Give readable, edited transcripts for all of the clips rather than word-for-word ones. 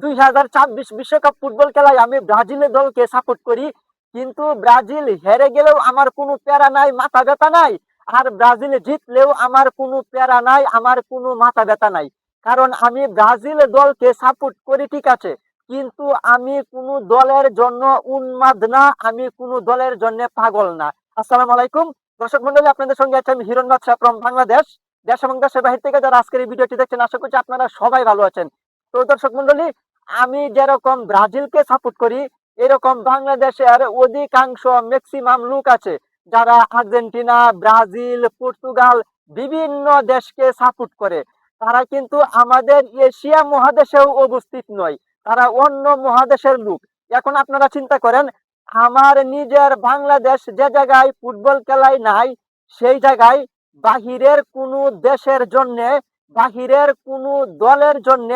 2026 বিশ্বকাপ ফুটবল খেলায় আমি ব্রাজিলের দলকে সাপোর্ট করি, কিন্তু ব্রাজিল হেরে গেলেও আমার কোনো প্যারা নাই, মাথা ব্যথা নাই। আর ব্রাজিল জিতলেও আমার কোনো প্যারা নাই, আমার কোনো মাথা ব্যথা নাই। কারণ আমি ব্রাজিল দলকে সাপোর্ট করি ঠিক আছে, কিন্তু আমি কোনো দলের জন্য উন্মাদ না, আমি কোনো দলের জন্য পাগল না। আসসালামু আলাইকুম দর্শক মন্ডলী, আপনাদের সঙ্গে আছে আমি হিরণ বাদশা ফ্রম বাংলাদেশ। দেশ এবং দেশের বাহির থেকে যারা আজকের এই ভিডিওটি দেখছেন, আশা করছি আপনারা সবাই ভালো আছেন। তো দর্শক মন্ডলী, আমি যেরকম ব্রাজিলকে সাপোর্ট করি, এরকম বাংলাদেশের অধিকাংশ ম্যাক্সিমাম লোক আছে যারা আর্জেন্টিনা, ব্রাজিল, পর্তুগাল বিভিন্ন দেশকে সাপোর্ট করে। তারা কিন্তু আমাদের এশিয়া মহাদেশেও উপস্থিত নয়, তারা অন্য মহাদেশের লোক। এখন আপনারা চিন্তা করেন, আমার নিজের বাংলাদেশ যে জায়গায় ফুটবল খেলায় নাই, সেই জায়গায় বাহিরের কোনো দেশের জন্য, বাহিরের কোনো দলের জন্য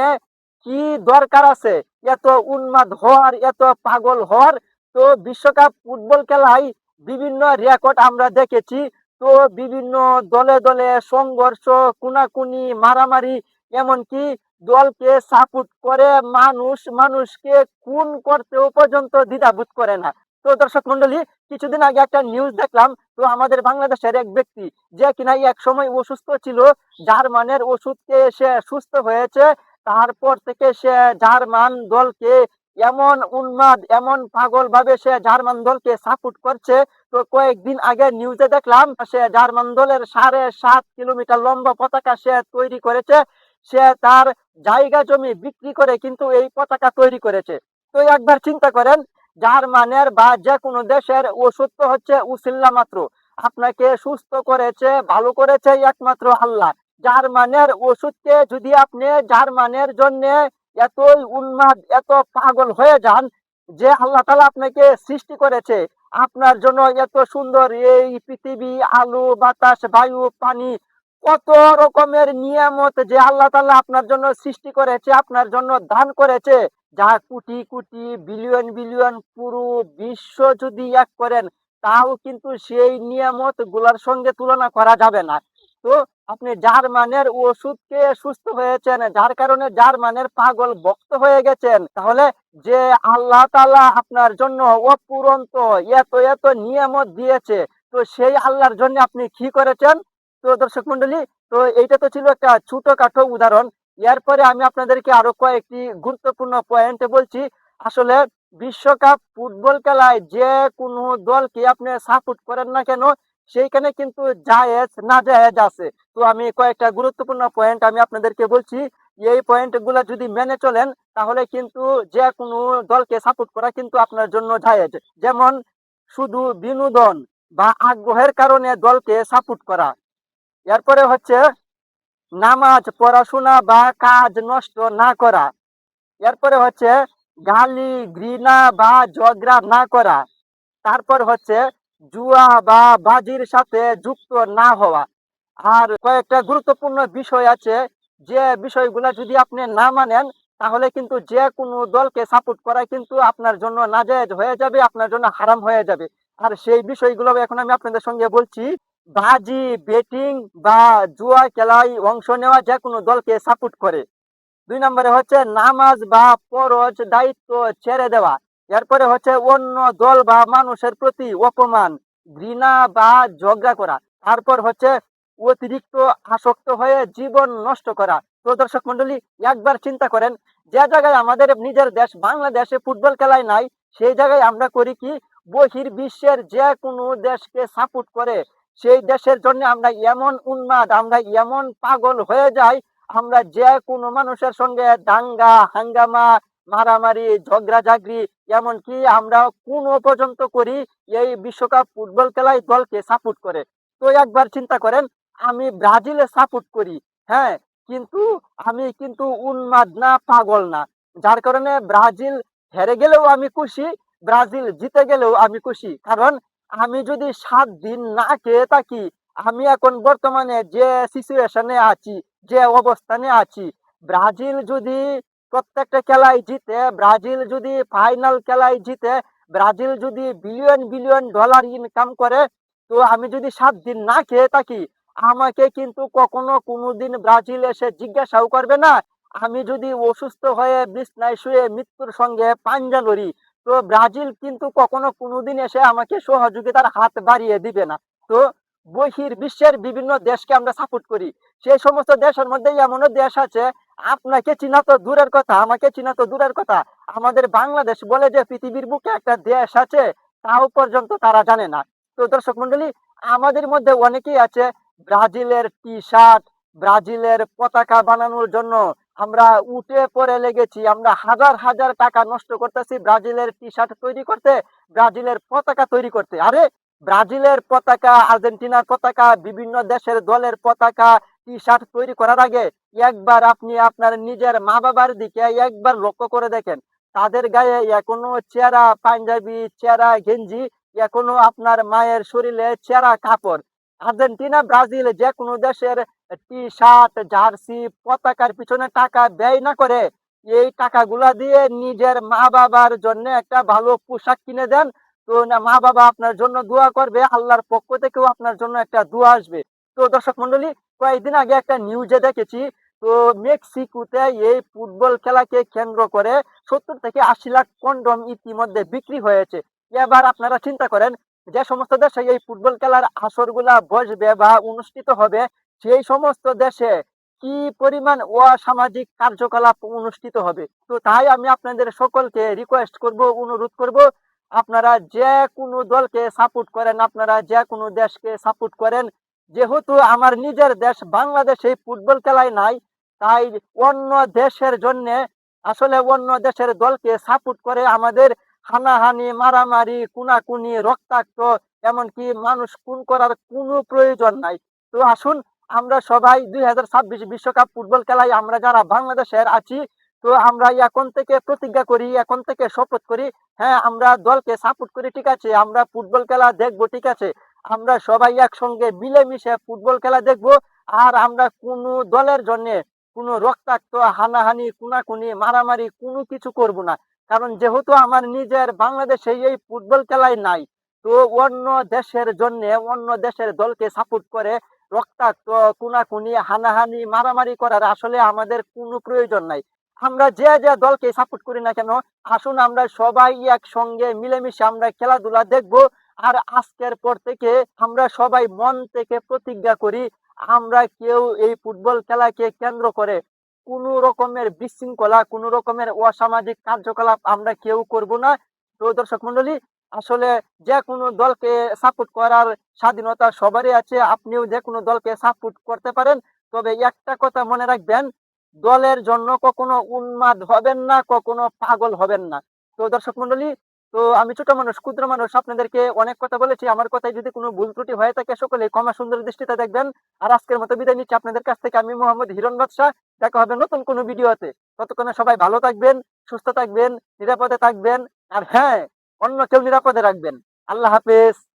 কি দরকার আছে এত উন্মাদ হওয়ার, এত পাগল হওয়ার? তো বিশ্বকাপ ফুটবল খেলায় বিভিন্ন রেকর্ড আমরা দেখেছি। তো বিভিন্ন দলে দলে সংঘর্ষ, কুনাকুনি, মারামারি, এমনকি দলকে সাপোর্ট করে মানুষ মানুষকে খুন করতেও পর্যন্ত দ্বিধাবোধ করে না। তো দর্শক মন্ডলী, কিছুদিন আগে একটা নিউজ দেখলাম। তো আমাদের বাংলাদেশের এক ব্যক্তি, যে কিনা এক সময় অসুস্থ ছিল, জার্মানের ওষুধ খেয়ে সে সুস্থ হয়েছে, তারপর থেকে সে জার্মান দলকে এমন উন্মাদ, এমন পাগল ভাবে সে জার্মান দলকে সাপোর্ট করছে। তো কয়েকদিন আগে নিউজে দেখলাম সে জার্মান দলের 7.5 কিলোমিটার লম্বা পতাকা সে তৈরি করেছে। সে তার জায়গা জমি বিক্রি করে কিন্তু এই পতাকা তৈরি করেছে। তো একবার চিন্তা করেন, জার্মানের বা যে কোনো দেশের ওষুধ তো হচ্ছে উসিল্লা মাত্র, আপনাকে সুস্থ করেছে, ভালো করেছে একমাত্র আল্লাহ। জার্মানের ওষুধকে যদি আপনি জার্মানের জন্য এতই উন্মাদ, এত পাগল হয়ে যান, যে আল্লাহ তাআলা আপনাকে সৃষ্টি করেছে, আপনার জন্য এত সুন্দর এই পৃথিবী, আলো বাতাস বায়ু পানি, কত রকমের নিয়ামত যে আল্লাহ তাআলা আপনার জন্য সৃষ্টি করেছে, আপনার জন্য দান করেছে, যা কোটি কোটি বিলিয়ন বিলিয়ন পুরো বিশ্ব যদি এক করেন, তাও কিন্তু সেই নিয়ামত গুলার সঙ্গে তুলনা করা যাবে না। তো আপনি জার্মানের ওষুধকে সুস্থ হয়েছেন, যার কারণে জার্মানের পাগল ভক্ত হয়ে গেছেন, তাহলে যে আল্লাহ তাআলা আপনার জন্য অপুরন্ত এত এত নিয়ামত দিয়েছে, তো সেই আল্লাহর জন্য আপনি কি করেছেন? তো দর্শক মন্ডলী, তো এইটা তো ছিল একটা ছোটখাটো উদাহরণ। এরপরে আমি আপনাদেরকে আরো কয়েকটি গুরুত্বপূর্ণ পয়েন্ট বলছি। আসলে বিশ্বকাপ ফুটবল খেলায় যে কোনো দলকে আপনি সাপোর্ট করেন না কেন, সেইখানে কিন্তু জায়েজ না জায়েজ আছে। তো আমি কয়েকটা গুরুত্বপূর্ণ পয়েন্ট আমি আপনাদেরকে বলছি। এই পয়েন্ট গুলা যদি মেনে চলেন, তাহলে কিন্তু যে কোনো দলকে সাপোর্ট করা কিন্তু আপনার জন্য জায়েজ। যেমন, শুধু বিনোদন বা আগ্রহের কারণে দলকে সাপোর্ট করা। এরপরে হচ্ছে নামাজ, পড়াশোনা বা কাজ নষ্ট না করা। এরপরে হচ্ছে গালি, ঘৃণা বা ঝগড়া না করা। তারপর হচ্ছে জুয়া বা বাজির সাথে যুক্ত না হওয়া। আর কয়েকটা গুরুত্বপূর্ণ বিষয় আছে, যে বিষয়গুলো যদি আপনি না মানেন, তাহলে কিন্তু যে কোনো দলকে সাপোর্ট করা কিন্তু আপনার জন্য নাজায়েজ হয়ে যাবে, আপনার জন্য হারাম হয়ে যাবে। আর সেই বিষয়গুলো এখন আমি আপনাদের সঙ্গে বলছি। বাজি, বেটিং বা জুয়া খেলায় অংশ নেওয়া যে কোনো দলকে সাপোর্ট করে। 2 নম্বরে হচ্ছে নামাজ বা ফরজ দায়িত্ব ছেড়ে দেওয়া। এরপরে হচ্ছে অন্য দল বা মানুষের প্রতি অপমান, ঘৃণা বা ঝগড়া করা। তারপর হচ্ছে অতিরিক্ত আসক্ত হয়ে জীবন নষ্ট করা। তো দর্শক মন্ডলী, একবার চিন্তা করেন, যে জায়গায় আমাদের নিজের দেশ বাংলাদেশে ফুটবল খেলায় নাই, সেই জায়গায় আমরা করি কি? বহির বিশ্বের যে কোনো দেশকে সাপোর্ট করে, সেই দেশের জন্য আমরা এমন উন্মাদ, আমরা এমন পাগল হয়ে যাই, আমরা যে কোনো মানুষের সঙ্গে দাঙ্গা হাঙ্গামা, মারামারি, ঝগড়াঝাগড়ি, এমনকি আমরা কোন পর্যন্ত করি এই বিশ্বকাপ ফুটবল খেলায় দলকে সাপোর্ট করে। তো একবার চিন্তা করেন, আমি ব্রাজিলে সাপোর্ট করি, হ্যাঁ, কিন্তু আমি কিন্তু উন্মাদ না, পাগল না। যার কারণে ব্রাজিল হেরে গেলেও আমি খুশি, ব্রাজিল জিতে গেলেও আমি খুশি। কারণ আমি যদি 7 দিন না খেয়ে থাকি, আমি এখন বর্তমানে যে সিচুয়েশনে আছি, যে অবস্থানে আছি, ব্রাজিল যদি প্রত্যেকটা খেলায় জিতে, ব্রাজিল যদি ফাইনাল খেলায় জিতে, ব্রাজিল যদি বিলিয়ন বিলিয়ন ডলার ইনকাম করে, তো আমি যদি 7 দিন না খেয়ে থাকি, আমাকে কিন্তু কখনো কোনোদিন ব্রাজিল এসে জিজ্ঞাসাও করবে না, আমি যদি অসুস্থ হয়ে বিছনায় শুয়ে মৃত্যুর সঙ্গে পাঞ্জা লড়ি, তো ব্রাজিল কিন্তু কখনো কোনোদিন এসে আমাকে সহযোগিতার হাত বাড়িয়ে দিবে না। তো বিশ্বের বিভিন্ন দেশকে আমরা সাপোর্ট করি। সেই সমস্ত দেশের মধ্যে এমনও দেশ আছে, আপনাকে চিনা তো দূরের কথা, আমাকে চিনা তো দূরের কথা, আমাদের বাংলাদেশ বলে যে পৃথিবীর বুকে একটা দেশ আছে, তাও পর্যন্ত তারা জানে না। তো দর্শক মন্ডলী, আমাদের মধ্যে অনেকেই আছে ব্রাজিলের টি-শার্ট, ব্রাজিলের পতাকা বানানোর জন্য আমরা উঠে পড়ে লেগেছি, আমরা হাজার হাজার টাকা নষ্ট করতেছি ব্রাজিলের টি-শার্ট তৈরি করতে, ব্রাজিলের পতাকা তৈরি করতে। আরে ব্রাজিলের পতাকা, আর্জেন্টিনার পতাকা, বিভিন্ন দেশের দলের পতাকা, টি-শার্ট তৈরি করার আগে একবার আপনি আপনার নিজের মা বাবার দিকে একবার লক্ষ্য করে দেখেন, তাদের গায়ে এখনো চেরা পাঞ্জাবি, চেরা গেঞ্জি, এখনো আপনার মায়ের শরীরে চেরা কাপড়। আর্জেন্টিনা, ব্রাজিল যে কোনো দেশের টি-শার্ট, জার্সি, পতাকার পিছনে টাকা ব্যয় না করে এই টাকাগুলা দিয়ে নিজের মা বাবার জন্য একটা ভালো পোশাক কিনে দেন, তো না মা বাবা আপনার জন্য দোয়া করবে, আল্লাহর পক্ষ থেকেও আপনার জন্য একটা দোয়া আসবে। তো দর্শক মন্ডলী, কয়েকদিন আগে একটা নিউজে দেখেছি, তো মেক্সিকোতে এই ফুটবল খেলাকে কেন্দ্র করে 70 থেকে 80 লাখ কন্ডম ইতিমধ্যে বিক্রি হয়েছে। এবার আপনারা চিন্তা করেন, যে সমস্ত দেশে এই ফুটবল খেলার আসরগুলা বসবে বা অনুষ্ঠিত হবে, সেই সমস্ত দেশে কি পরিমাণ অসামাজিক কার্যকলাপ অনুষ্ঠিত হবে। তো তাই আমি আপনাদের সকলকে রিকোয়েস্ট করব, অনুরোধ করব, আপনারা যে কোনো দলকে সাপোর্ট করেন, আপনারা যে কোনো দেশকে সাপোর্ট করেন, যেহেতু আমার নিজের দেশ বাংলাদেশ এই ফুটবল খেলায় নাই, তাই অন্য দেশের জন্য, আসলে অন্য দেশের দলকে সাপোর্ট করে আমাদের হানাহানি, মারামারি, কুনাকুনি, রক্তাক্ত, এমনকি মানুষ খুন করার কোনো প্রয়োজন নাই। তো আসুন আমরা সবাই 2026 বিশ্বকাপ ফুটবল খেলায় আমরা যারা বাংলাদেশের আছি, তো আমরা এখন থেকে প্রতিজ্ঞা করি, এখন থেকে শপথ করি, হ্যাঁ আমরা দলকে সাপোর্ট করি, ঠিক আছে, আমরা ফুটবল খেলা দেখবো, ঠিক আছে, আমরা সবাই একসঙ্গে মিলেমিশে ফুটবল খেলা দেখবো। আর আমরা কোনো দলের জন্য কোনো রক্তাক্ত, হানাহানি, কুনাকুনি, মারামারি কোনো কিছু করব না। কারণ যেহেতু আমার নিজের বাংলাদেশে এই ফুটবল খেলায় নাই, তো অন্য দেশের জন্য, অন্য দেশের দলকে সাপোর্ট করে রক্তাক্ত, কুনাকুনি, হানাহানি, মারামারি করার আসলে আমাদের কোনো প্রয়োজন নাই। আমরা যে যে দলকে সাপোর্ট করি না কেন, আসুন আমরা সবাই একসঙ্গে মিলেমিশে আমরা খেলাধুলা দেখবো। আর আজকের পর থেকে আমরা সবাই মন থেকে প্রতিজ্ঞা করি, আমরা কেউ এই ফুটবল খেলাকে কেন্দ্র করে কোনো রকমের বিশৃঙ্খলা, কোনো রকমের অসামাজিক কার্যকলাপ আমরা কেউ করব না। তো দর্শক মন্ডলী, আসলে যে কোনো দলকে সাপোর্ট করার স্বাধীনতা সবারই আছে, আপনিও যে কোনো দলকে সাপোর্ট করতে পারেন। তবে একটা কথা মনে রাখবেন, দলের জন্য কখনো উন্মাদ হবেন না, কখনো পাগল হবেন না। তো দর্শক মন্ডলী, তো আমি ছোট মানুষ, ক্ষুদ্র মানুষ, আপনাদেরকে অনেক কথা বলেছি, আমার কথায় যদি কোনো ভুল ত্রুটি হয়ে থাকে সকলে ক্ষমা সুন্দর দৃষ্টিতে দেখবেন। আর আজকের মতো বিদায় নিচ্ছি আপনাদের কাছ থেকে, আমি মোহাম্মদ হিরণ বাদশা। দেখা হবে নতুন কোনো ভিডিওতে। ততক্ষণে সবাই ভালো থাকবেন, সুস্থ থাকবেন, নিরাপদে থাকবেন। আর হ্যাঁ, অন্য কেউ নিরাপদে রাখবেন। আল্লাহ হাফেজ।